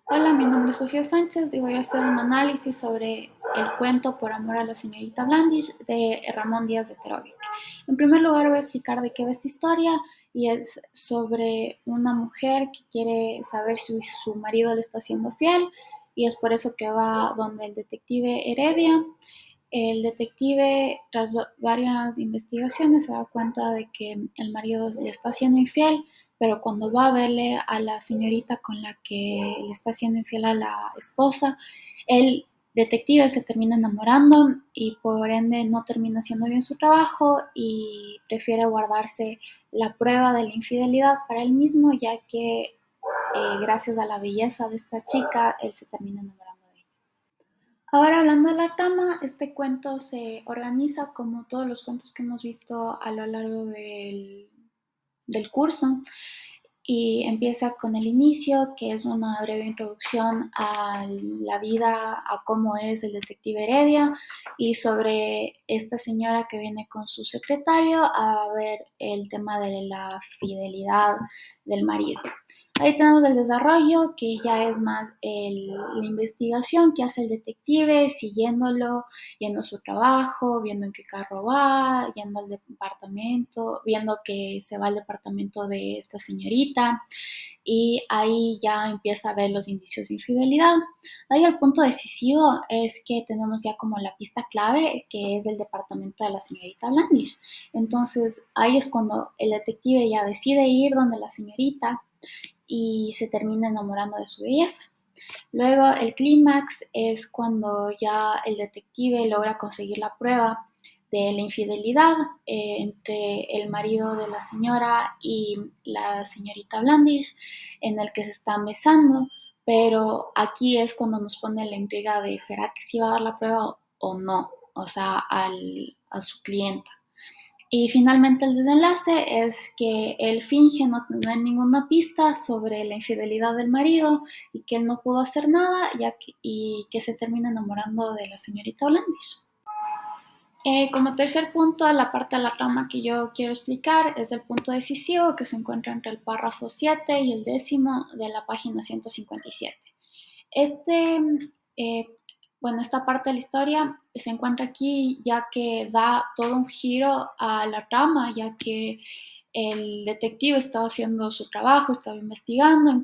Hola, mi nombre es Sofía Sánchez y voy a hacer un análisis sobre el cuento Por amor a la señorita Blandish de Ramón Díaz de Terovic. En primer lugar voy a explicar de qué va esta historia y es sobre una mujer que quiere saber si su marido le está siendo fiel y es por eso que va donde el detective Heredia. El detective, tras varias investigaciones, se da cuenta de que el marido le está siendo infiel, pero cuando va a verle a la señorita con la que le está siendo infiel a la esposa, el detective se termina enamorando y por ende no termina haciendo bien su trabajo y prefiere guardarse la prueba de la infidelidad para él mismo, ya que gracias a la belleza de esta chica, él se termina enamorando de ella. Ahora hablando de la trama, este cuento se organiza como todos los cuentos que hemos visto a lo largo del curso y empieza con el inicio, que es una breve introducción a la vida, a cómo es el detective Heredia y sobre esta señora que viene con su secretario a ver el tema de la fidelidad del marido. Ahí tenemos el desarrollo, que ya es más la investigación que hace el detective, siguiéndolo, yendo a su trabajo, viendo en qué carro va, yendo al departamento, viendo que se va al departamento de esta señorita, y ahí ya empieza a ver los indicios de infidelidad. Ahí el punto decisivo es que tenemos ya como la pista clave, que es del departamento de la señorita Blandish. Entonces ahí es cuando el detective ya decide ir donde la señorita y se termina enamorando de su belleza. Luego el clímax es cuando ya el detective logra conseguir la prueba de la infidelidad entre el marido de la señora y la señorita Blandish, en el que se están besando, pero aquí es cuando nos pone la intriga de ¿será que sí va a dar la prueba o no? O sea, a su clienta. Y finalmente el desenlace es que él finge no tener ninguna pista sobre la infidelidad del marido y que él no pudo hacer nada y que se termina enamorando de la señorita Blandish. Como tercer punto, la parte de la trama que yo quiero explicar es el punto decisivo que se encuentra entre el párrafo 7 y el décimo de la página 157. Este, eh, esta parte de la historia se encuentra aquí ya que da todo un giro a la trama, ya que el detective estaba haciendo su trabajo, estaba investigando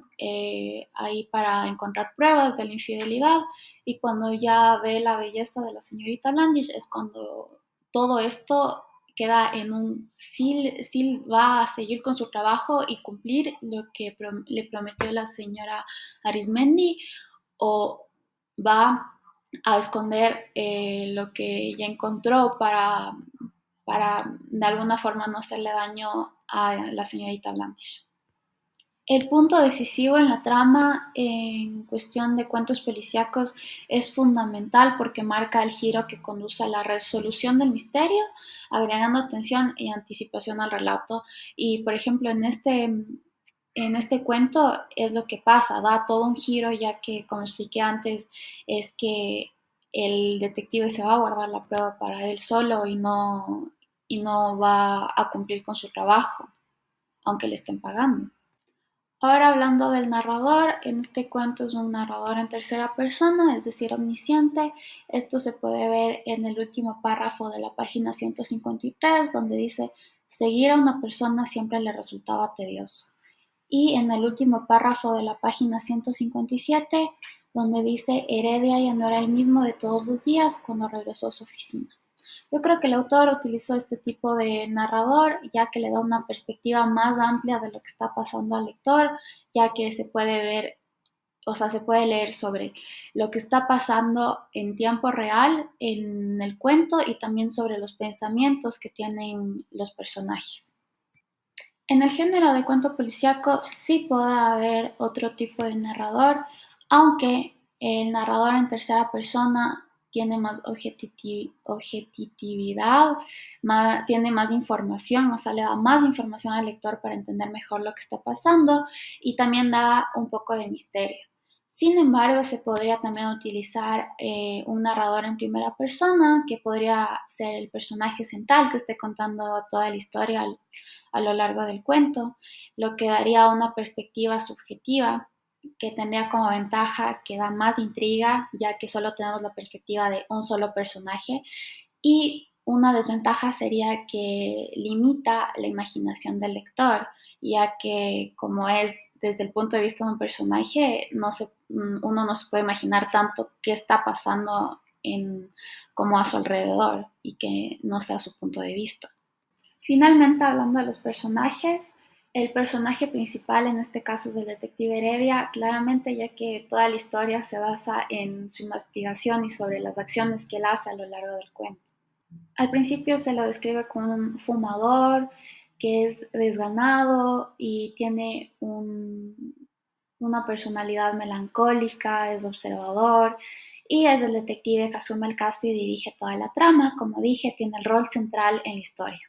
ahí para encontrar pruebas de la infidelidad y cuando ya ve la belleza de la señorita Blandish es cuando todo esto queda en un sí va a seguir con su trabajo y cumplir lo que le prometió la señora Arismendi o va a esconder lo que ya encontró para de alguna forma no hacerle daño a la señorita Blandish. El punto decisivo en la trama en cuestión de cuentos policíacos es fundamental porque marca el giro que conduce a la resolución del misterio, agregando tensión y anticipación al relato. Y por ejemplo, en este cuento es lo que pasa, da todo un giro ya que, como expliqué antes, es que el detective se va a guardar la prueba para él solo y no va a cumplir con su trabajo, aunque le estén pagando. Ahora hablando del narrador, en este cuento es un narrador en tercera persona, es decir, omnisciente. Esto se puede ver en el último párrafo de la página 153, donde dice, seguir a una persona siempre le resultaba tedioso. Y en el último párrafo de la página 157, donde dice, Heredia ya no era el mismo de todos los días cuando regresó a su oficina. Yo creo que el autor utilizó este tipo de narrador ya que le da una perspectiva más amplia de lo que está pasando al lector, ya que se puede ver, o sea, se puede leer sobre lo que está pasando en tiempo real en el cuento y también sobre los pensamientos que tienen los personajes. En el género de cuento policíaco sí puede haber otro tipo de narrador, aunque el narrador en tercera persona tiene más objetividad, tiene más información, o sea, le da más información al lector para entender mejor lo que está pasando y también da un poco de misterio. Sin embargo, se podría también utilizar un narrador en primera persona, que podría ser el personaje central que esté contando toda la historia a lo largo del cuento, lo que daría una perspectiva subjetiva que tendría como ventaja que da más intriga, ya que solo tenemos la perspectiva de un solo personaje, y una desventaja sería que limita la imaginación del lector, ya que como es desde el punto de vista de un personaje, uno no se puede imaginar tanto qué está pasando como a su alrededor y que no sea su punto de vista. Finalmente, hablando de los personajes, el personaje principal en este caso es el detective Heredia, claramente ya que toda la historia se basa en su investigación y sobre las acciones que él hace a lo largo del cuento. Al principio se lo describe como un fumador que es desganado y tiene una personalidad melancólica, es observador y es el detective que asume el caso y dirige toda la trama. Como dije, tiene el rol central en la historia.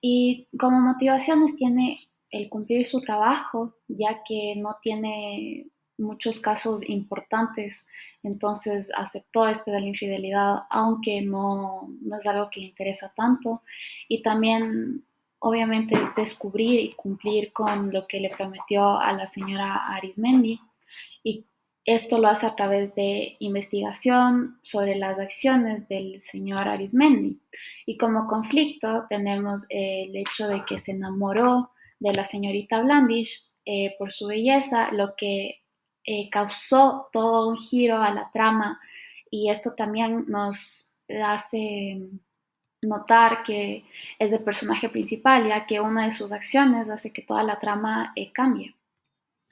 Y como motivaciones tiene el cumplir su trabajo, ya que no tiene muchos casos importantes, entonces aceptó este de la infidelidad, aunque no es algo que le interesa tanto. Y también, obviamente, es descubrir y cumplir con lo que le prometió a la señora Arismendi. Y esto lo hace a través de investigación sobre las acciones del señor Arismendi. Y como conflicto tenemos el hecho de que se enamoró de la señorita Blandish por su belleza, lo que causó todo un giro a la trama, y esto también nos hace notar que es el personaje principal, ya que una de sus acciones hace que toda la trama cambie.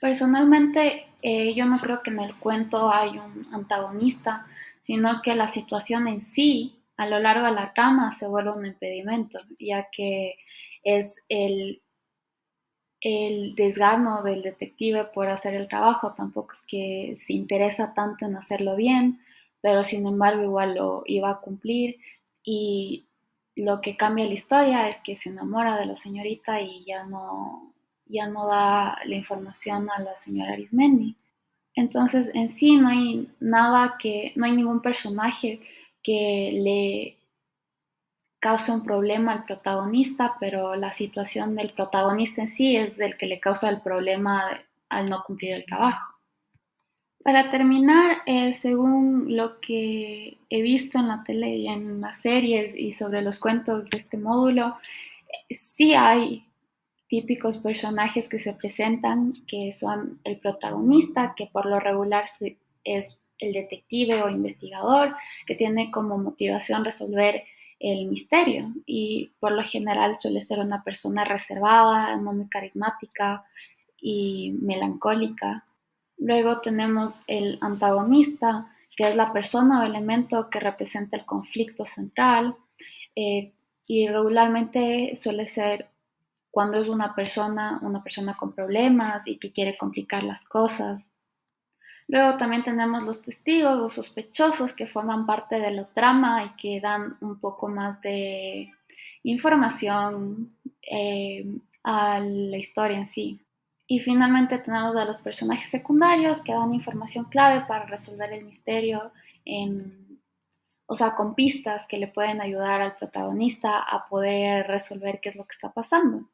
Personalmente, yo no creo que en el cuento hay un antagonista, sino que la situación en sí, a lo largo de la trama, se vuelve un impedimento, ya que es el desgano del detective por hacer el trabajo. Tampoco es que se interesa tanto en hacerlo bien, pero sin embargo igual lo iba a cumplir, y lo que cambia la historia es que se enamora de la señorita y ya no da la información a la señora Arismendi. Entonces, en sí no hay ningún personaje que le causa un problema al protagonista, pero la situación del protagonista en sí es el que le causa el problema al no cumplir el trabajo. Para terminar, según lo que he visto en la tele y en las series y sobre los cuentos de este módulo, sí hay típicos personajes que se presentan, que son el protagonista, que por lo regular es el detective o investigador, que tiene como motivación resolver el misterio, y por lo general suele ser una persona reservada, no muy carismática y melancólica. Luego tenemos el antagonista, que es la persona o elemento que representa el conflicto central, eh, y regularmente suele ser cuando es una persona con problemas y que quiere complicar las cosas. Luego también tenemos los testigos, los sospechosos, que forman parte de la trama y que dan un poco más de información a la historia en sí. Y finalmente tenemos a los personajes secundarios que dan información clave para resolver el misterio, o sea, con pistas que le pueden ayudar al protagonista a poder resolver qué es lo que está pasando.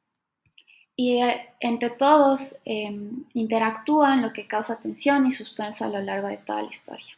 Y entre todos interactúan, lo que causa tensión y suspenso a lo largo de toda la historia.